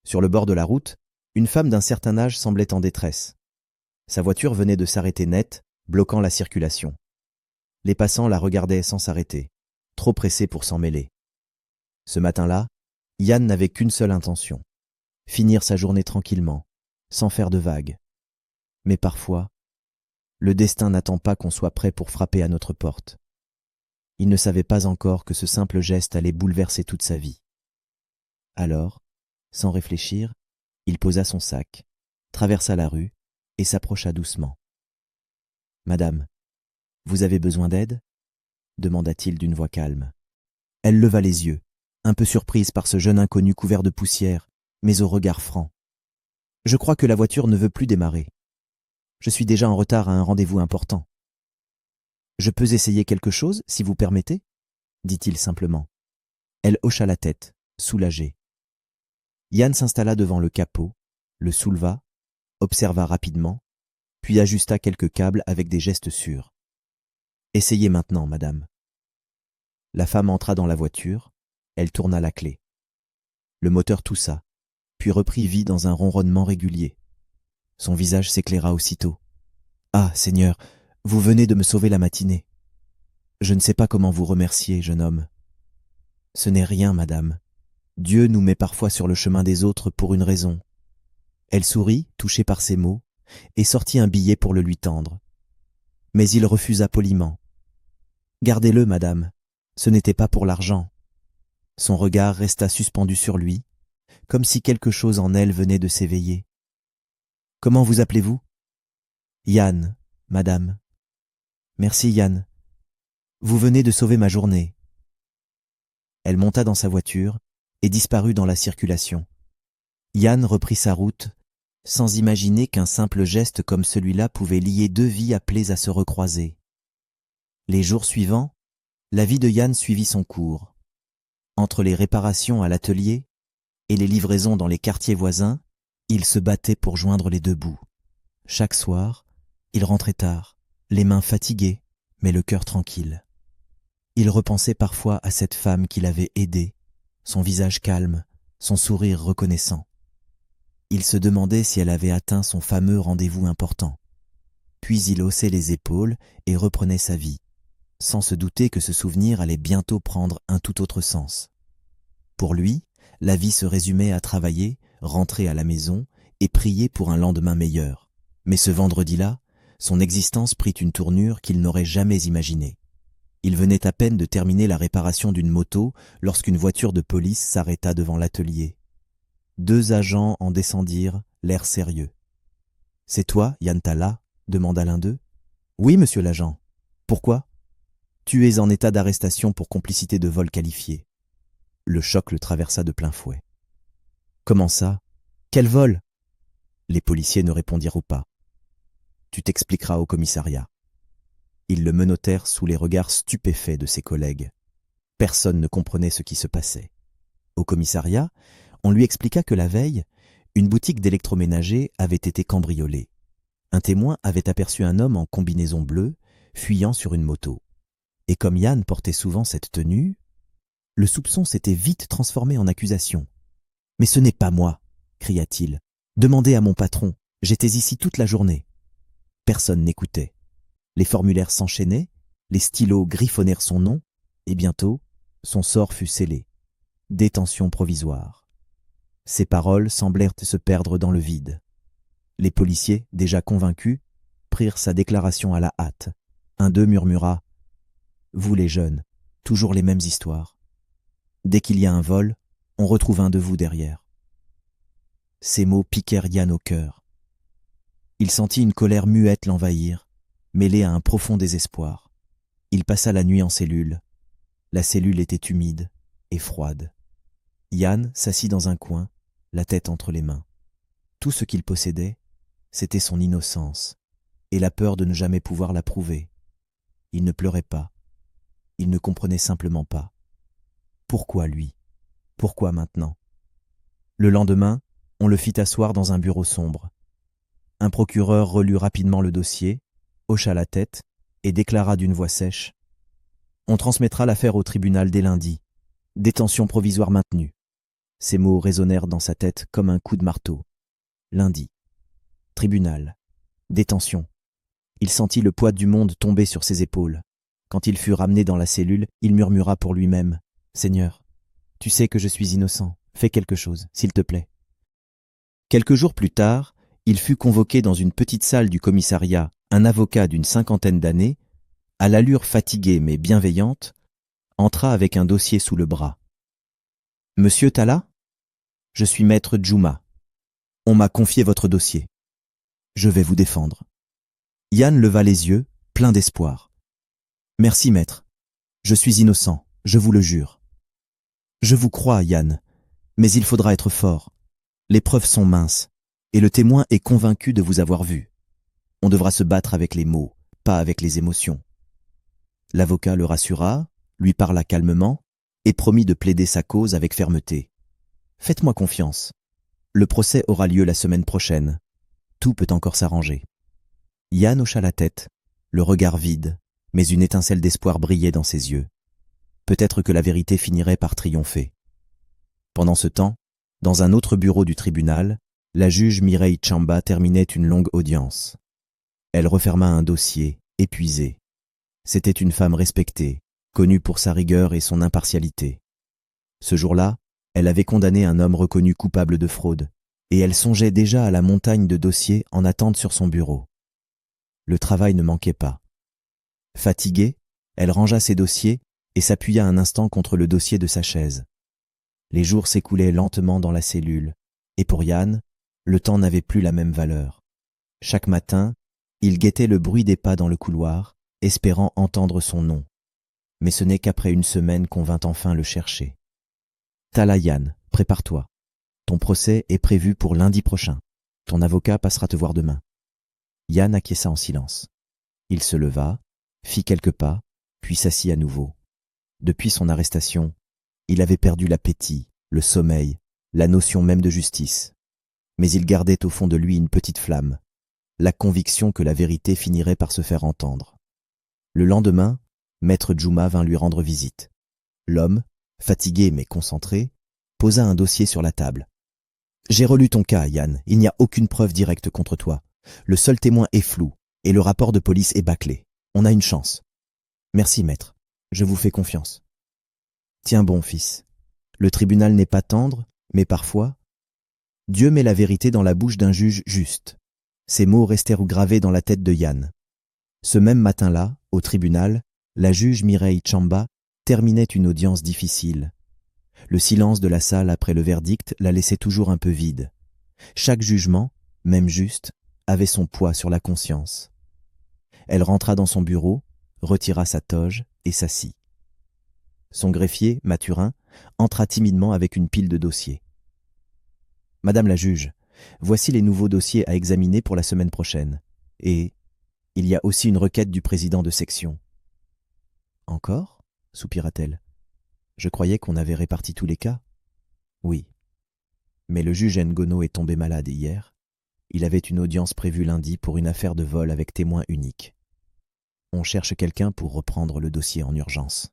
Sur le bord de la route, une femme d'un certain âge semblait en détresse. Sa voiture venait de s'arrêter net, bloquant la circulation. Les passants la regardaient sans s'arrêter, trop pressés pour s'en mêler. Ce matin-là, Yann n'avait qu'une seule intention, finir sa journée tranquillement, sans faire de vagues. Mais parfois, le destin n'attend pas qu'on soit prêt pour frapper à notre porte. Il ne savait pas encore que ce simple geste allait bouleverser toute sa vie. Alors, sans réfléchir, il posa son sac, traversa la rue et s'approcha doucement. « Madame, vous avez besoin d'aide » demanda-t-il d'une voix calme. Elle leva les yeux, un peu surprise par ce jeune inconnu couvert de poussière, mais au regard franc. « Je crois que la voiture ne veut plus démarrer. Je suis déjà en retard à un rendez-vous important. »« Je peux essayer quelque chose, si vous permettez » dit-il simplement. Elle hocha la tête, soulagée. Yann s'installa devant le capot, le souleva, observa rapidement, puis ajusta quelques câbles avec des gestes sûrs. « Essayez maintenant, madame. » La femme entra dans la voiture, elle tourna la clé. Le moteur toussa, puis reprit vie dans un ronronnement régulier. Son visage s'éclaira aussitôt. « Ah, Seigneur, vous venez de me sauver la matinée. Je ne sais pas comment vous remercier, jeune homme. »« Ce n'est rien, madame. Dieu nous met parfois sur le chemin des autres pour une raison. » Elle sourit, touchée par ces mots, et sortit un billet pour le lui tendre. Mais il refusa poliment. « Gardez-le, madame. Ce n'était pas pour l'argent. » Son regard resta suspendu sur lui, comme si quelque chose en elle venait de s'éveiller. « Comment vous appelez-vous ?»« Yann, madame. »« Merci, Yann. Vous venez de sauver ma journée. » Elle monta dans sa voiture et disparut dans la circulation. Yann reprit sa route, sans imaginer qu'un simple geste comme celui-là pouvait lier deux vies appelées à se recroiser. Les jours suivants, la vie de Yann suivit son cours. Entre les réparations à l'atelier et les livraisons dans les quartiers voisins, il se battait pour joindre les deux bouts. Chaque soir, il rentrait tard, les mains fatiguées, mais le cœur tranquille. Il repensait parfois à cette femme qui l'avait aidé, son visage calme, son sourire reconnaissant. Il se demandait si elle avait atteint son fameux rendez-vous important. Puis il haussait les épaules et reprenait sa vie, sans se douter que ce souvenir allait bientôt prendre un tout autre sens. Pour lui, la vie se résumait à travailler, rentrer à la maison et prier pour un lendemain meilleur. Mais ce vendredi-là, son existence prit une tournure qu'il n'aurait jamais imaginée. Il venait à peine de terminer la réparation d'une moto lorsqu'une voiture de police s'arrêta devant l'atelier. 2 agents en descendirent, l'air sérieux. « C'est toi, Yann Talla ?» demanda l'un d'eux. « Oui, monsieur l'agent. Pourquoi ?»« Tu es en état d'arrestation pour complicité de vol qualifié. » Le choc le traversa de plein fouet. « Comment ça? Quel vol ?» Les policiers ne répondirent pas. « Tu t'expliqueras au commissariat. » Ils le menottèrent sous les regards stupéfaits de ses collègues. Personne ne comprenait ce qui se passait. Au commissariat, on lui expliqua que la veille, une boutique d'électroménager avait été cambriolée. Un témoin avait aperçu un homme en combinaison bleue, fuyant sur une moto. Et comme Yann portait souvent cette tenue, le soupçon s'était vite transformé en accusation. « Mais ce n'est pas moi !» cria-t-il. « Demandez à mon patron, j'étais ici toute la journée. » Personne n'écoutait. Les formulaires s'enchaînaient, les stylos griffonnèrent son nom, et bientôt, son sort fut scellé. Détention provisoire. Ces paroles semblèrent se perdre dans le vide. Les policiers, déjà convaincus, prirent sa déclaration à la hâte. Un d'eux murmura « Vous les jeunes, toujours les mêmes histoires. Dès qu'il y a un vol, on retrouve un de vous derrière. » Ces mots piquèrent Yann au cœur. Il sentit une colère muette l'envahir, mêlée à un profond désespoir. Il passa la nuit en cellule. La cellule était humide et froide. Yann s'assit dans un coin, la tête entre les mains. Tout ce qu'il possédait, c'était son innocence et la peur de ne jamais pouvoir la prouver. Il ne pleurait pas. Il ne comprenait simplement pas. Pourquoi lui? Pourquoi maintenant? Le lendemain, on le fit asseoir dans un bureau sombre. Un procureur relut rapidement le dossier, hocha la tête et déclara d'une voix sèche « On transmettra l'affaire au tribunal dès lundi. Détention provisoire maintenue. » Ces mots résonnèrent dans sa tête comme un coup de marteau. Lundi. Tribunal. Détention. Il sentit le poids du monde tomber sur ses épaules. Quand il fut ramené dans la cellule, il murmura pour lui-même « Seigneur, tu sais que je suis innocent, fais quelque chose, s'il te plaît. » Quelques jours plus tard, il fut convoqué dans une petite salle du commissariat, un avocat d'une 50aine d'années, à l'allure fatiguée mais bienveillante, entra avec un dossier sous le bras. « Monsieur Talla ? Je suis maître Djouma. On m'a confié votre dossier. Je vais vous défendre. » Yann leva les yeux, plein d'espoir. « Merci, maître. Je suis innocent, je vous le jure. »« Je vous crois, Yann, mais il faudra être fort. Les preuves sont minces, et le témoin est convaincu de vous avoir vu. On devra se battre avec les mots, pas avec les émotions. » L'avocat le rassura, lui parla calmement, et promit de plaider sa cause avec fermeté. « Faites-moi confiance. Le procès aura lieu la semaine prochaine. Tout peut encore s'arranger. » Yann hocha la tête, le regard vide, mais une étincelle d'espoir brillait dans ses yeux. Peut-être que la vérité finirait par triompher. Pendant ce temps, dans un autre bureau du tribunal, la juge Mireille Chamba terminait une longue audience. Elle referma un dossier, épuisée. C'était une femme respectée, connue pour sa rigueur et son impartialité. Ce jour-là, elle avait condamné un homme reconnu coupable de fraude, et elle songeait déjà à la montagne de dossiers en attente sur son bureau. Le travail ne manquait pas. Fatiguée, elle rangea ses dossiers et s'appuya un instant contre le dossier de sa chaise. Les jours s'écoulaient lentement dans la cellule, et pour Yann, le temps n'avait plus la même valeur. Chaque matin, il guettait le bruit des pas dans le couloir, espérant entendre son nom. Mais ce n'est qu'après une semaine qu'on vint enfin le chercher. « Talla Yann, prépare-toi. Ton procès est prévu pour lundi prochain. Ton avocat passera te voir demain. » Yann acquiesça en silence. Il se leva, fit quelques pas, puis s'assit à nouveau. Depuis son arrestation, il avait perdu l'appétit, le sommeil, la notion même de justice. Mais il gardait au fond de lui une petite flamme, la conviction que la vérité finirait par se faire entendre. Le lendemain, maître Djouma vint lui rendre visite. L'homme, fatigué mais concentré, posa un dossier sur la table. « J'ai relu ton cas, Yann, il n'y a aucune preuve directe contre toi. Le seul témoin est flou, et le rapport de police est bâclé. On a une chance. » « Merci, maître. Je vous fais confiance. »« Tiens bon, fils. Le tribunal n'est pas tendre, mais parfois, Dieu met la vérité dans la bouche d'un juge juste. » Ces mots restèrent gravés dans la tête de Yann. Ce même matin-là, au tribunal, la juge Mireille Chamba terminait une audience difficile. Le silence de la salle après le verdict la laissait toujours un peu vide. Chaque jugement, même juste, avait son poids sur la conscience. Elle rentra dans son bureau, retira sa toge et s'assit. Son greffier, Mathurin, entra timidement avec une pile de dossiers. « Madame la juge, voici les nouveaux dossiers à examiner pour la semaine prochaine. Et il y a aussi une requête du président de section. »« Encore » soupira-t-elle. « Je croyais qu'on avait réparti tous les cas. »« Oui. Mais le juge Ngono est tombé malade hier. Il avait une audience prévue lundi pour une affaire de vol avec témoin unique. On cherche quelqu'un pour reprendre le dossier en urgence. »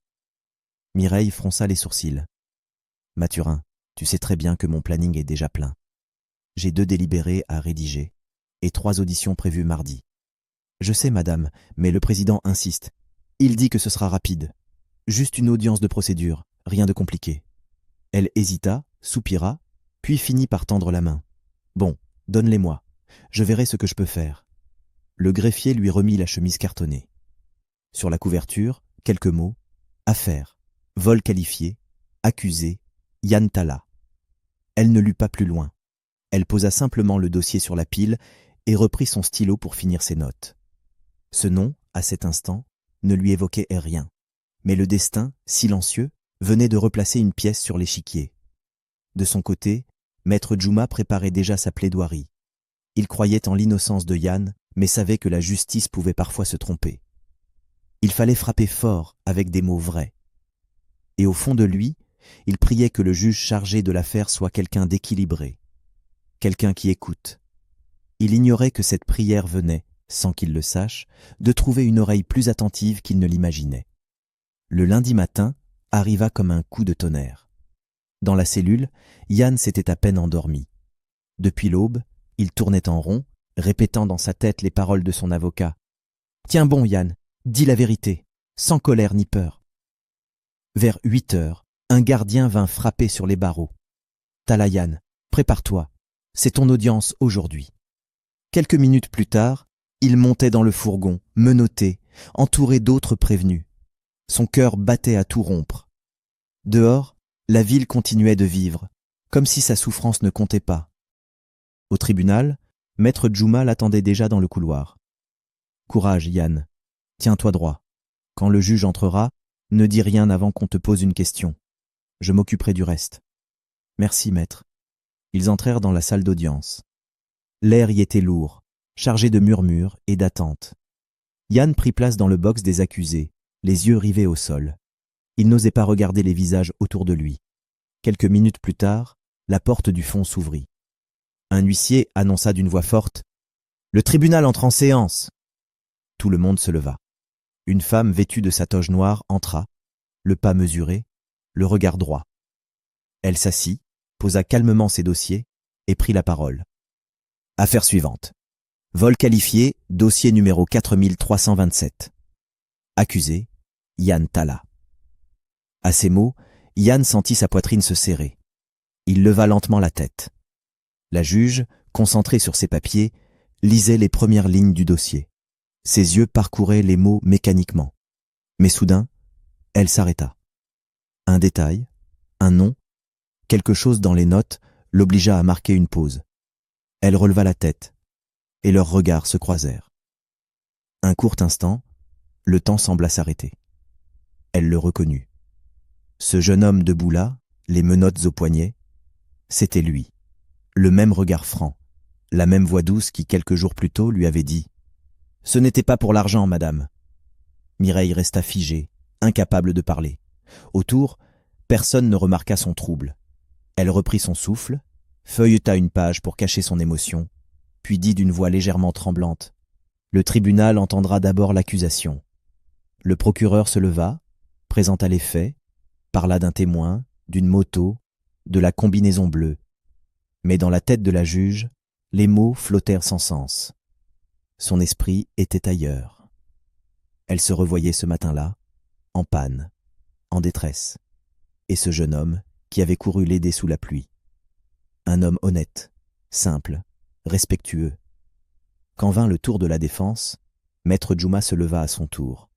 Mireille fronça les sourcils. « Mathurin, tu sais très bien que mon planning est déjà plein. J'ai 2 délibérés à rédiger et 3 auditions prévues mardi. »« Je sais, madame, mais le président insiste. Il dit que ce sera rapide. Juste une audience de procédure, rien de compliqué. » Elle hésita, soupira, puis finit par tendre la main. « Bon, donne-les-moi. Je verrai ce que je peux faire. » Le greffier lui remit la chemise cartonnée. Sur la couverture, quelques mots. Affaire, vol qualifié, accusé, Yann Talla. Elle ne lut pas plus loin. Elle posa simplement le dossier sur la pile et reprit son stylo pour finir ses notes. Ce nom, à cet instant, ne lui évoquait rien. Mais le destin, silencieux, venait de replacer une pièce sur l'échiquier. De son côté, maître Djouma préparait déjà sa plaidoirie. Il croyait en l'innocence de Yann, mais savait que la justice pouvait parfois se tromper. Il fallait frapper fort avec des mots vrais. Et au fond de lui, il priait que le juge chargé de l'affaire soit quelqu'un d'équilibré, quelqu'un qui écoute. Il ignorait que cette prière venait, sans qu'il le sache, de trouver une oreille plus attentive qu'il ne l'imaginait. Le lundi matin arriva comme un coup de tonnerre. Dans la cellule, Yann s'était à peine endormi. Depuis l'aube, il tournait en rond, répétant dans sa tête les paroles de son avocat. « Tiens bon, Yann, dis la vérité, sans colère ni peur. » Vers 8 heures, un gardien vint frapper sur les barreaux. « Tala Yann, prépare-toi, c'est ton audience aujourd'hui. » Quelques minutes plus tard, il montait dans le fourgon, menotté, entouré d'autres prévenus. Son cœur battait à tout rompre. Dehors, la ville continuait de vivre, comme si sa souffrance ne comptait pas. Au tribunal, Maître Djouma l'attendait déjà dans le couloir. « Courage, Yann, tiens-toi droit. Quand le juge entrera, ne dis rien avant qu'on te pose une question. Je m'occuperai du reste. »« Merci, maître. » Ils entrèrent dans la salle d'audience. L'air y était lourd, chargé de murmures et d'attentes. Yann prit place dans le box des accusés, les yeux rivés au sol. Il n'osait pas regarder les visages autour de lui. Quelques minutes plus tard, la porte du fond s'ouvrit. Un huissier annonça d'une voix forte « Le tribunal entre en séance !» Tout le monde se leva. Une femme vêtue de sa toge noire entra, le pas mesuré, le regard droit. Elle s'assit, posa calmement ses dossiers et prit la parole. Affaire suivante. Vol qualifié, dossier numéro 4327. Accusé, Yann Tala. À ces mots, Yann sentit sa poitrine se serrer. Il leva lentement la tête. La juge, concentrée sur ses papiers, lisait les premières lignes du dossier. Ses yeux parcouraient les mots mécaniquement. Mais soudain, elle s'arrêta. Un détail, un nom, quelque chose dans les notes l'obligea à marquer une pause. Elle releva la tête, et leurs regards se croisèrent. Un court instant, le temps sembla s'arrêter. Elle le reconnut. Ce jeune homme debout là, les menottes aux poignets, c'était lui. Le même regard franc, la même voix douce qui quelques jours plus tôt lui avait dit « Ce n'était pas pour l'argent, madame ». Mireille resta figée, incapable de parler. Autour, personne ne remarqua son trouble. Elle reprit son souffle, feuilleta une page pour cacher son émotion, puis dit d'une voix légèrement tremblante « Le tribunal entendra d'abord l'accusation ». Le procureur se leva, présenta les faits, parla d'un témoin, d'une moto, de la combinaison bleue. Mais dans la tête de la juge, les mots flottèrent sans sens. Son esprit était ailleurs. Elle se revoyait ce matin-là, en panne, en détresse, et ce jeune homme qui avait couru l'aider sous la pluie. Un homme honnête, simple, respectueux. Quand vint le tour de la défense, Maître Djouma se leva à son tour.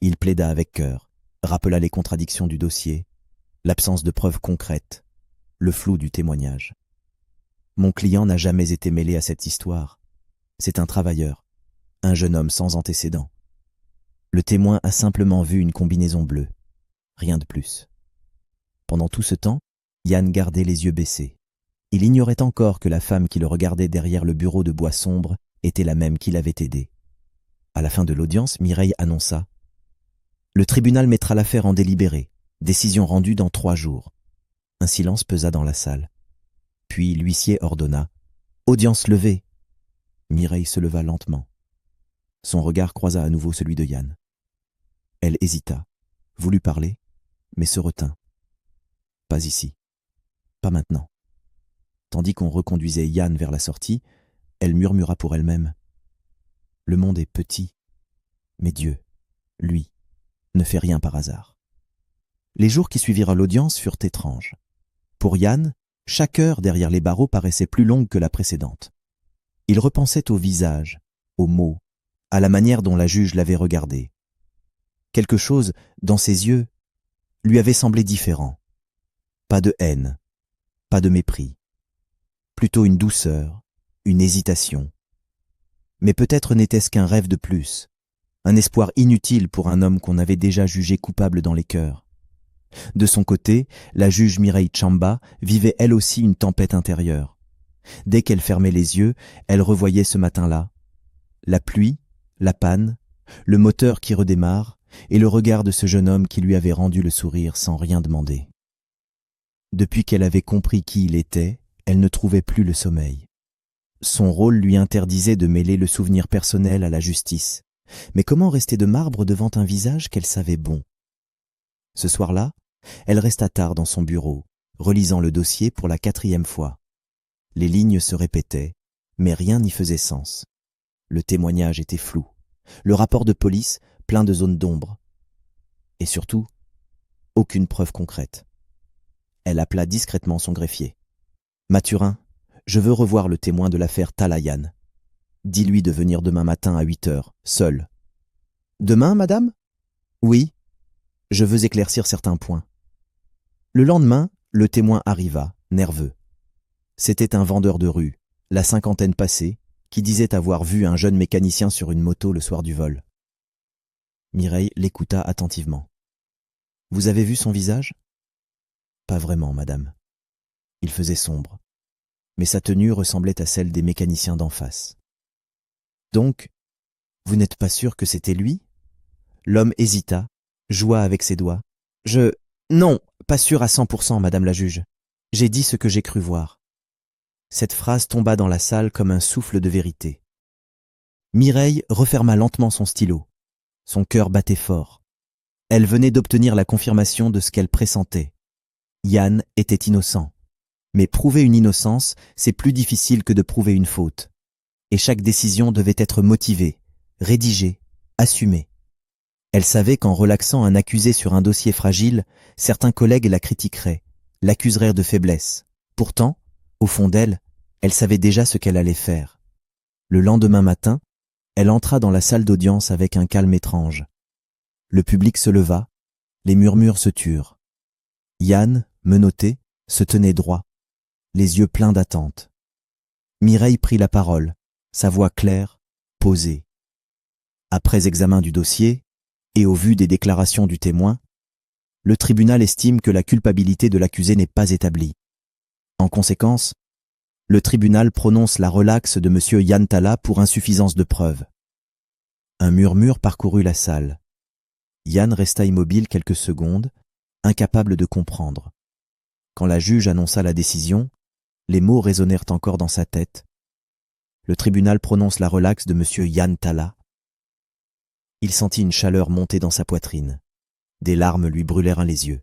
Il plaida avec cœur, rappela les contradictions du dossier, l'absence de preuves concrètes, le flou du témoignage. Mon client n'a jamais été mêlé à cette histoire. C'est un travailleur, un jeune homme sans antécédent. Le témoin a simplement vu une combinaison bleue, rien de plus. Pendant tout ce temps, Yann gardait les yeux baissés. Il ignorait encore que la femme qui le regardait derrière le bureau de bois sombre était la même qui l'avait aidé. À la fin de l'audience, Mireille annonça « Le tribunal mettra l'affaire en délibéré, décision rendue dans 3 jours. » Un silence pesa dans la salle. Puis l'huissier ordonna « Audience levée !» Mireille se leva lentement. Son regard croisa à nouveau celui de Yann. Elle hésita, voulut parler, mais se retint. Pas ici, pas maintenant. Tandis qu'on reconduisait Yann vers la sortie, elle murmura pour elle-même « Le monde est petit, mais Dieu, lui, ne fait rien par hasard. » Les jours qui suivirent l'audience furent étranges. Pour Yann, chaque heure derrière les barreaux paraissait plus longue que la précédente. Il repensait au visage, aux mots, à la manière dont la juge l'avait regardé. Quelque chose, dans ses yeux, lui avait semblé différent. Pas de haine, pas de mépris. Plutôt une douceur, une hésitation. Mais peut-être n'était-ce qu'un rêve de plus, un espoir inutile pour un homme qu'on avait déjà jugé coupable dans les cœurs. De son côté, la juge Mireille Tchamba vivait elle aussi une tempête intérieure. Dès qu'elle fermait les yeux, elle revoyait ce matin-là la pluie, la panne, le moteur qui redémarre et le regard de ce jeune homme qui lui avait rendu le sourire sans rien demander. Depuis qu'elle avait compris qui il était, elle ne trouvait plus le sommeil. Son rôle lui interdisait de mêler le souvenir personnel à la justice. Mais comment rester de marbre devant un visage qu'elle savait bon? Ce soir-là, elle resta tard dans son bureau, relisant le dossier pour la 4e fois. Les lignes se répétaient, mais rien n'y faisait sens. Le témoignage était flou, le rapport de police plein de zones d'ombre. Et surtout, aucune preuve concrète. Elle appela discrètement son greffier. « Mathurin, je veux revoir le témoin de l'affaire Talayan. Dis-lui de venir demain matin à 8 heures, seul. »« Demain, madame ?»« Oui. Je veux éclaircir certains points. » Le lendemain, le témoin arriva, nerveux. C'était un vendeur de rue, la cinquantaine passée, qui disait avoir vu un jeune mécanicien sur une moto le soir du vol. Mireille l'écouta attentivement. « Vous avez vu son visage ?»« Pas vraiment, madame. Il faisait sombre, mais sa tenue ressemblait à celle des mécaniciens d'en face. »« Donc, vous n'êtes pas sûr que c'était lui ?» L'homme hésita, joua avec ses doigts. « Non, pas sûr à 100%, madame la juge. J'ai dit ce que j'ai cru voir. » Cette phrase tomba dans la salle comme un souffle de vérité. Mireille referma lentement son stylo. Son cœur battait fort. Elle venait d'obtenir la confirmation de ce qu'elle pressentait. Yann était innocent. Mais prouver une innocence, c'est plus difficile que de prouver une faute. Et chaque décision devait être motivée, rédigée, assumée. Elle savait qu'en relaxant un accusé sur un dossier fragile, certains collègues la critiqueraient, l'accuseraient de faiblesse. Pourtant, au fond d'elle, elle savait déjà ce qu'elle allait faire. Le lendemain matin, elle entra dans la salle d'audience avec un calme étrange. Le public se leva, les murmures se turent. Yann, menotté, se tenait droit, les yeux pleins d'attente. Mireille prit la parole, sa voix claire, posée. Après examen du dossier, et au vu des déclarations du témoin, le tribunal estime que la culpabilité de l'accusé n'est pas établie. En conséquence, le tribunal prononce la relaxe de M. Yann Talla pour insuffisance de preuves. Un murmure parcourut la salle. Yann resta immobile quelques secondes, incapable de comprendre. Quand la juge annonça la décision, les mots résonnèrent encore dans sa tête. Le tribunal prononce la relaxe de M. Yann Talla. Il sentit une chaleur monter dans sa poitrine. Des larmes lui brûlèrent les yeux.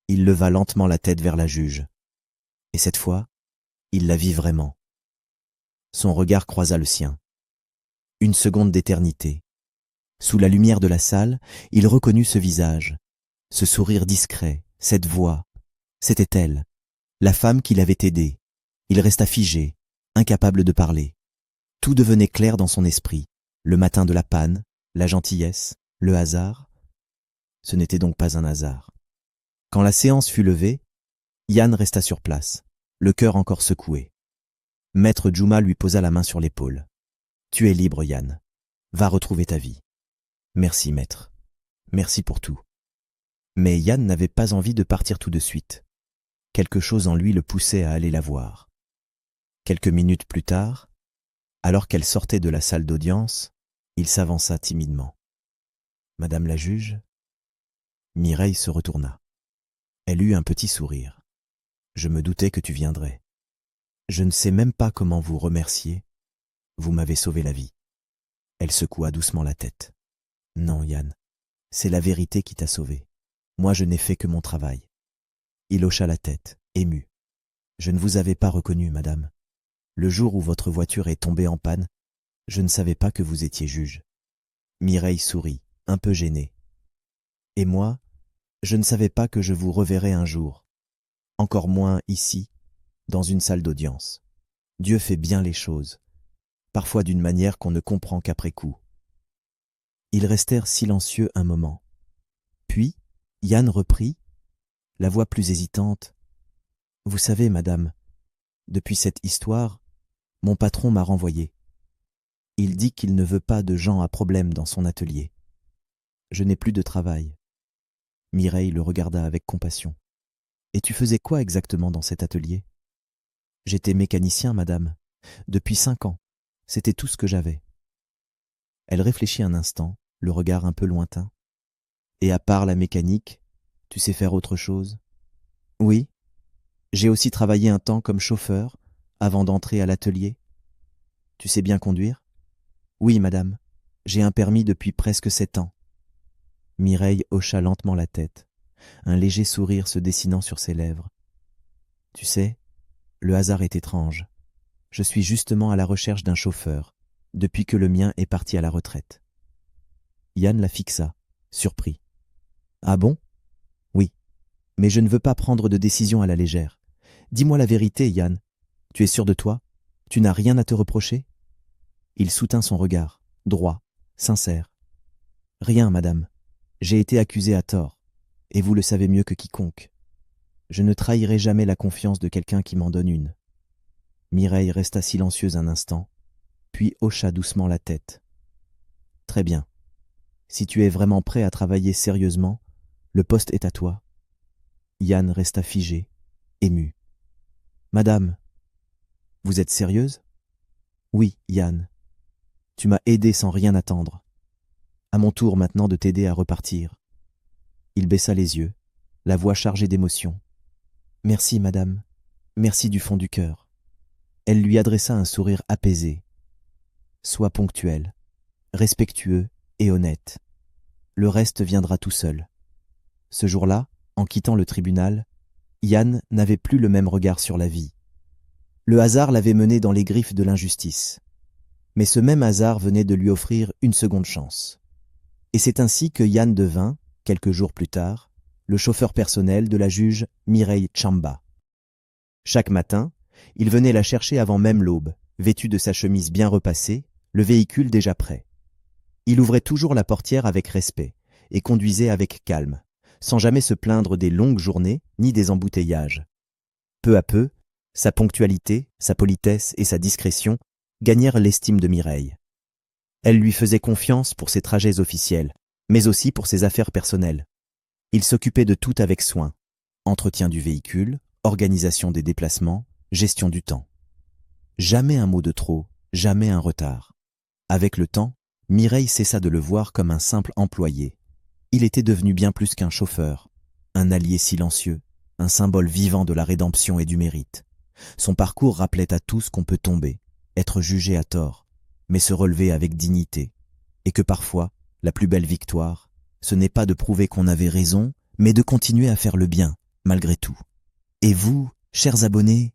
Il leva lentement la tête vers la juge. Et cette fois, il la vit vraiment. Son regard croisa le sien. Une seconde d'éternité. Sous la lumière de la salle, il reconnut ce visage, ce sourire discret, cette voix. C'était elle, la femme qui l'avait aidé. Il resta figé, incapable de parler. Tout devenait clair dans son esprit. Le matin de la panne, la gentillesse, le hasard. Ce n'était donc pas un hasard. Quand la séance fut levée, Yann resta sur place, le cœur encore secoué. Maître Djouma lui posa la main sur l'épaule. « Tu es libre, Yann. Va retrouver ta vie. »« Merci, maître. Merci pour tout. » Mais Yann n'avait pas envie de partir tout de suite. Quelque chose en lui le poussait à aller la voir. Quelques minutes plus tard, alors qu'elle sortait de la salle d'audience, il s'avança timidement. « Madame la juge ?» Mireille se retourna. Elle eut un petit sourire. « Je me doutais que tu viendrais. Je ne sais même pas comment vous remercier. Vous m'avez sauvé la vie. » Elle secoua doucement la tête. « Non, Yann, c'est la vérité qui t'a sauvé. Moi, je n'ai fait que mon travail. » Il hocha la tête, ému. « Je ne vous avais pas reconnu, madame. Le jour où votre voiture est tombée en panne, je ne savais pas que vous étiez juge. » Mireille sourit, un peu gênée. « Et moi, je ne savais pas que je vous reverrais un jour. Encore moins ici, dans une salle d'audience. Dieu fait bien les choses, parfois d'une manière qu'on ne comprend qu'après coup. » Ils restèrent silencieux un moment. Puis, Yann reprit, la voix plus hésitante. « Vous savez, madame, depuis cette histoire, mon patron m'a renvoyé. Il dit qu'il ne veut pas de gens à problème dans son atelier. Je n'ai plus de travail. » Mireille le regarda avec compassion. « Et tu faisais quoi exactement dans cet atelier ?»« J'étais mécanicien, madame. Depuis 5 ans. C'était tout ce que j'avais. » Elle réfléchit un instant, le regard un peu lointain. « Et à part la mécanique, tu sais faire autre chose ?»« Oui. J'ai aussi travaillé un temps comme chauffeur avant d'entrer à l'atelier. »« Tu sais bien conduire ?»« Oui, madame. J'ai un permis depuis presque 7 ans. » Mireille hocha lentement la tête, un léger sourire se dessinant sur ses lèvres. Tu sais, le hasard est étrange. Je suis justement à la recherche d'un chauffeur, depuis que le mien est parti à la retraite. Yann la fixa, surpris. Ah bon? Oui, mais je ne veux pas prendre de décision à la légère. Dis-moi la vérité, Yann. Tu es sûr de toi? Tu n'as rien à te reprocher? Il soutint son regard, droit, sincère. Rien, madame. J'ai été accusé à tort, et vous le savez mieux que quiconque. Je ne trahirai jamais la confiance de quelqu'un qui m'en donne une. Mireille resta silencieuse un instant, puis hocha doucement la tête. Très bien. Si tu es vraiment prêt à travailler sérieusement, le poste est à toi. Yann resta figé, ému. Madame, vous êtes sérieuse? Oui, Yann. Tu m'as aidé sans rien attendre. À mon tour maintenant de t'aider à repartir. Il baissa les yeux, la voix chargée d'émotion. Merci, madame. Merci du fond du cœur. Elle lui adressa un sourire apaisé. Sois ponctuel, respectueux et honnête. Le reste viendra tout seul. Ce jour-là, en quittant le tribunal, Yann n'avait plus le même regard sur la vie. Le hasard l'avait mené dans les griffes de l'injustice. Mais ce même hasard venait de lui offrir une seconde chance. Et c'est ainsi que Yann devint, quelques jours plus tard, le chauffeur personnel de la juge Mireille Chamba. Chaque matin, il venait la chercher avant même l'aube, vêtu de sa chemise bien repassée, le véhicule déjà prêt. Il ouvrait toujours la portière avec respect et conduisait avec calme, sans jamais se plaindre des longues journées ni des embouteillages. Peu à peu, sa ponctualité, sa politesse et sa discrétion gagnèrent l'estime de Mireille. Elle lui faisait confiance pour ses trajets officiels, mais aussi pour ses affaires personnelles. Il s'occupait de tout avec soin. Entretien du véhicule, organisation des déplacements, gestion du temps. Jamais un mot de trop, jamais un retard. Avec le temps, Mireille cessa de le voir comme un simple employé. Il était devenu bien plus qu'un chauffeur, un allié silencieux, un symbole vivant de la rédemption et du mérite. Son parcours rappelait à tous qu'on peut tomber, être jugé à tort, mais se relever avec dignité, et que parfois, la plus belle victoire, ce n'est pas de prouver qu'on avait raison, mais de continuer à faire le bien, malgré tout. Et vous, chers abonnés,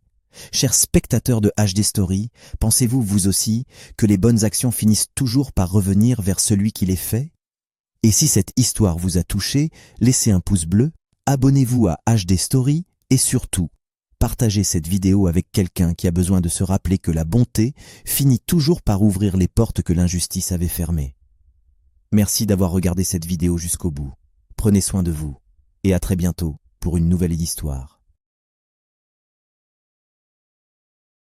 chers spectateurs de HD Story, pensez-vous vous aussi que les bonnes actions finissent toujours par revenir vers celui qui les fait? Et si cette histoire vous a touché, laissez un pouce bleu, abonnez-vous à HD Story et surtout, partagez cette vidéo avec quelqu'un qui a besoin de se rappeler que la bonté finit toujours par ouvrir les portes que l'injustice avait fermées. Merci d'avoir regardé cette vidéo jusqu'au bout. Prenez soin de vous et à très bientôt pour une nouvelle histoire.